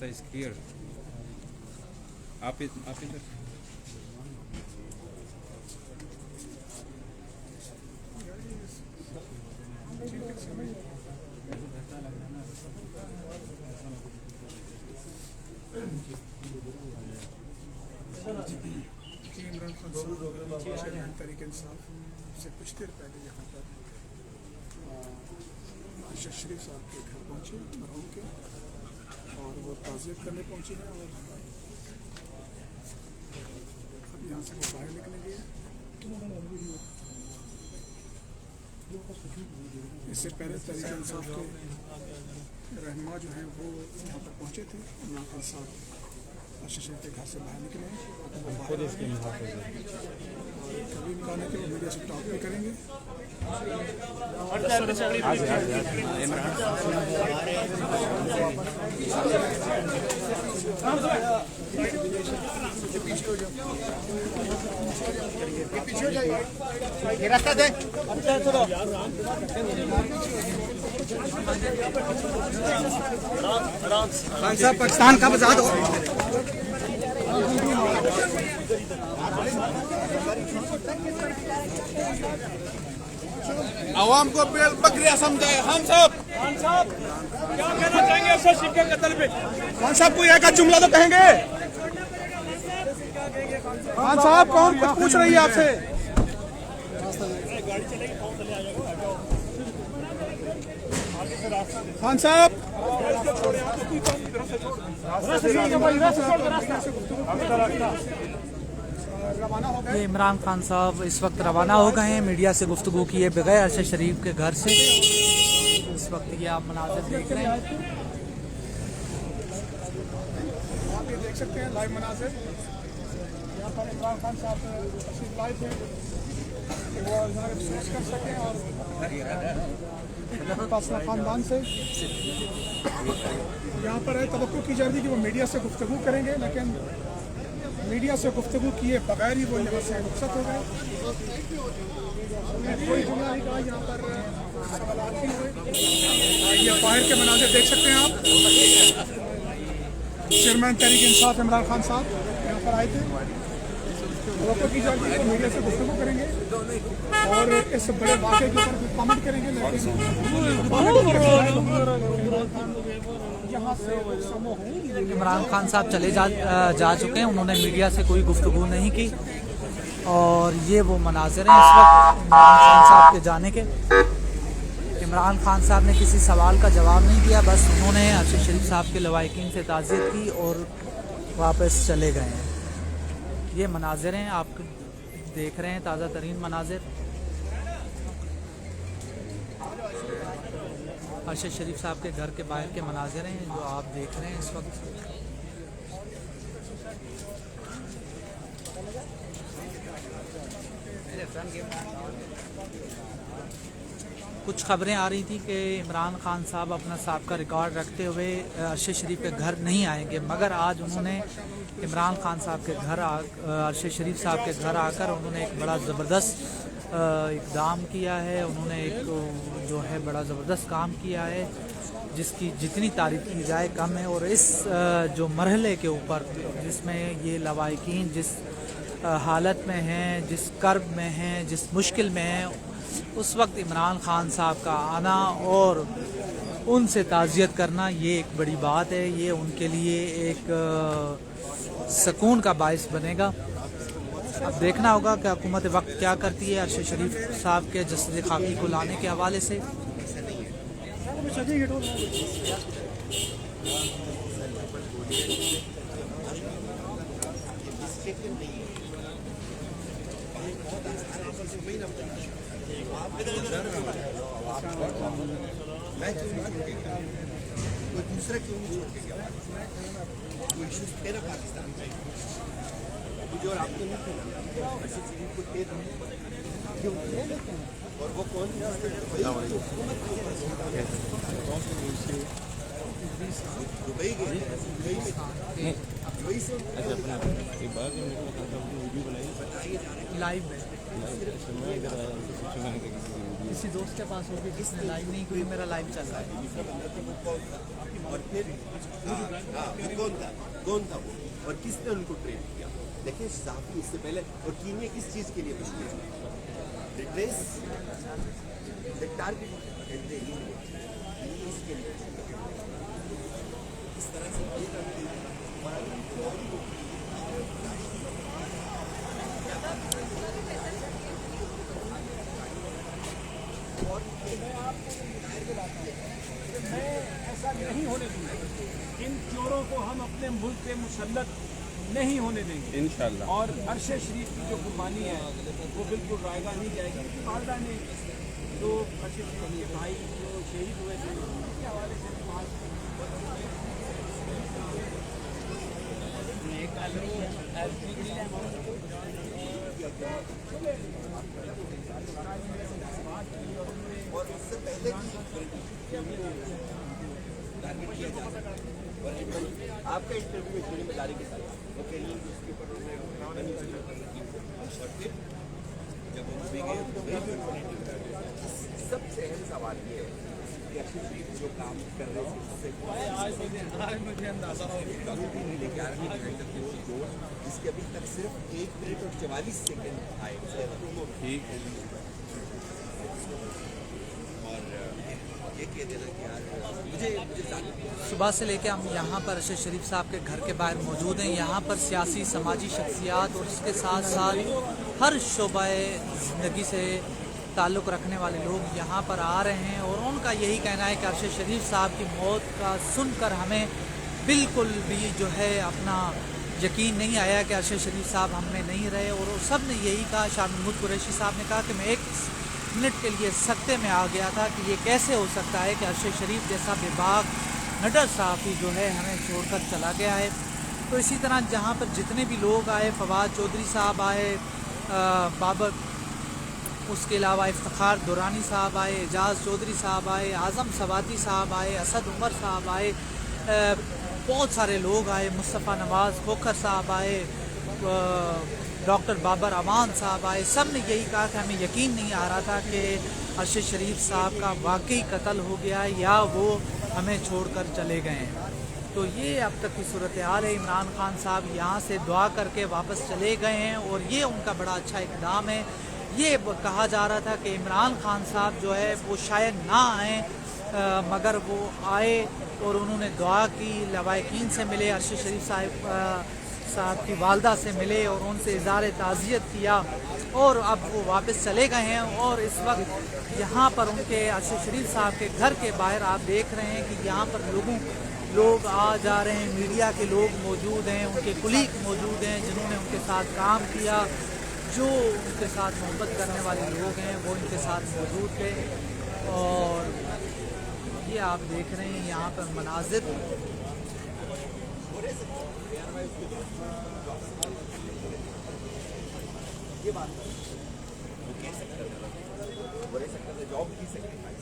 रास्ता is clear. आप इधर इमरान खान साहब तरीके इंसाफ से कुछ देर पहले यहाँ पर अरशद शरीफ साहब के घर पहुँचे मरहूम के, और वो ताज़ियत करने पहुँचे हैं। और अब यहाँ से वो बाहर निकले गए। इससे पहले तरीके इंसाफ के रहनुमा जो हैं वो यहाँ पर पहुँचे थे। इमरान खान साहब अरशद शरीफ के घर से बाहर निकले हैं। कभी निकालने के लिए मीडिया से टॉक भी करेंगे। पीछे हो जाइए, ये रास्ता दे। खान साहब पाकिस्तान कब आजाद हो? आवाम को बकरियां समझाए। खान साहब क्या कहना चाहेंगे अरशद शरीफ के कत्ल पे? खान साहब कोई एक जुमला तो कहेंगे। खान साहब कौन कुछ पूछ रही है आपसे? खान साहब ये इमरान खान साहब इस वक्त रवाना हो गए हैं मीडिया से गुफ्तगू किए बगैर अरशद शरीफ के घर से। इस वक्त ये आप मनाज़िर देख रहे हैं। आप ये देख सकते हैं लाइव मनाज़िर। यहाँ पर इमरान खान साहब लाइव है, वो सोच कर सकें और पासना खानदान से यहाँ पर है। तवक्को की जा रही है कि वो मीडिया से गुफ्तगू करेंगे, लेकिन मीडिया से गुफ्तगू किए बगैर ही वो यहाँ से रुखसत हो गए। कोई जुमला नहीं कहा। यहाँ पर सवालात भी हुए। ये बाहर के मनाज़िर देख सकते हैं आप। चेयरमैन तहरीक इंसाफ इमरान खान साहब यहाँ पर आए थे। तवक्को की जा रही है कि मीडिया से गुफ्तगू करेंगे और इस बड़े वाक़े के ऊपर कमेंट करेंगे, लेकिन इमरान खान साहब चले जा चुके हैं। उन्होंने मीडिया से कोई गुफ्तगू नहीं की और ये वो मनाज़िर हैं इस वक्त इमरान खान साहब के जाने के। इमरान खान साहब ने किसी सवाल का जवाब नहीं दिया, बस उन्होंने अरशद शरीफ साहब के लवाहिकीन से ताज़ियत की और वापस चले गए हैं। ये मनाज़िर हैं, आप देख रहे हैं ताज़ा तरीन मनाज़िर। अरशद शरीफ साहब के घर के बाहर के मनाज़िर हैं जो आप देख रहे हैं इस वक्त। कुछ खबरें आ रही थी कि इमरान खान साहब अपना साहब रिकॉर्ड रखते हुए अरशद शरीफ के घर नहीं आएंगे, मगर आज उन्होंने इमरान खान साहब के घर अरशद शरीफ साहब के घर आकर उन्होंने एक बड़ा ज़बरदस्त इक़दाम किया है। उन्होंने एक जो है बड़ा ज़बरदस्त काम किया है जिसकी जितनी तारीफ़ की जाए कम है। और इस जो मरहले के ऊपर जिसमें ये लवाहिकीन जिस हालत में हैं, जिस कर्ब में हैं, जिस मुश्किल में हैं, उस वक्त इमरान खान साहब का आना और उनसे ताज़ियत करना ये एक बड़ी बात है। ये उनके लिए एक सुकून का बाइस बनेगा। अब देखना होगा कि हुकूमत वक्त क्या करती है अरशद शरीफ साहब के जस्द खाकी को लाने के हवाले से। मैं क्यों नहीं छोड़ के गया, कोई दूसरा क्यों नहीं छोड़ के गया? कोई इशूज थे ना पाकिस्तान में, मुझे और आपको नहीं थे ना, अरशद शरीफ को थे क्यों? और वो कौन दुबई गए, दुबई से वीडियो बनाई लाइव में किसी दोस्त के पास होगी, किसने लाइव नहीं, कोई मेरा लाइव चल रहा है। और फिर कौन था वो और किसने उनको ट्रेन किया? देखिए साफी इससे पहले और कीनिया किस चीज़ के लिए मुश्किल है? Retrace the target and the इसके लिए इस तरह से मैं ऐसा नहीं होने दूंगा। इन चोरों को हम अपने मुल्क पे मुसल्लत नहीं होने देंगे इंशाअल्लाह। और अरशे शरीफ की जो कुर्बानी है वो बिल्कुल रायगा नहीं जाएगी। उनकी वालदा ने जो अरशे शरीफ के भाई जो शहीद हुए थे उनके हवाले से और उससे पहले टारगेट किया जा सकता है। और आपका इंटरव्यू में जिम्मेदारी के साथ वो कहिए कि उसके ऊपर और फिर जब वो गए सबसे अहम सवाल ये है कि अरशद शरीफ जो काम कर रहे हैं उससे मुझे अंदाजा जिसके अभी तक सिर्फ 1 मिनट और 44 सेकेंड आए ठीक है। सुबह से लेकर हम यहाँ पर अरशद शरीफ साहब के घर के बाहर मौजूद हैं। यहाँ पर सियासी समाजी शख्सियात और उसके साथ साथ हर शोबे ज़िंदगी से ताल्लुक़ रखने वाले लोग यहाँ पर आ रहे हैं और उनका यही कहना है कि अरशद शरीफ साहब की मौत का सुनकर हमें बिल्कुल भी जो है अपना यकीन नहीं आया कि अरशद शरीफ साहब हम में नहीं रहे। और सब ने यही कहा, शाह महमूद कुरैशी साहब ने कहा कि मैं 1 मिनट के लिए सकते में आ गया था कि ये कैसे हो सकता है कि अरशद शरीफ जैसा बेबाक नडर साफ़ी जो है हमें छोड़कर चला गया है। तो इसी तरह जहाँ पर जितने भी लोग आए, फवाद चौधरी साहब आए, बाबर, उसके अलावा इफ्तिखार दुरानी साहब आए, एजाज़ चौधरी साहब आए, आज़म सवाती साहब आए, असद उमर साहब आए, बहुत सारे लोग आए, मुस्तफ़ा नवाज़ खोखर साहब आए, डॉक्टर बाबर अमान साहब आए। सब ने यही कहा कि हमें यकीन नहीं आ रहा था कि अरशद शरीफ साहब का वाकई कत्ल हो गया या वो हमें छोड़कर चले गए हैं। तो ये अब तक की सूरत हाल है। इमरान खान साहब यहाँ से दुआ करके वापस चले गए हैं और ये उनका बड़ा अच्छा इक़दाम है। ये कहा जा रहा था कि इमरान खान साहब जो है वो शायद ना आएँ, मगर वो आए और उन्होंने दुआ की, लवाकिन से मिले, अरशद शरीफ साहब की वालदा से मिले और उनसे इज़हार ताज़ियत किया और अब वो वापस चले गए हैं। और इस वक्त यहाँ पर उनके अरशद शरीफ साहब के घर के बाहर आप देख रहे हैं कि यहाँ पर लोग आ जा रहे हैं, मीडिया के लोग मौजूद हैं, उनके कुलीग मौजूद हैं जिन्होंने उनके साथ काम किया, जो उनके साथ मोहब्बत करने वाले लोग हैं वो इनके साथ मौजूद थे। और ये आप देख रहे हैं यहाँ पर मनाजिर। ये बात वो कह सकता था, जॉब की सेक्रीफाइस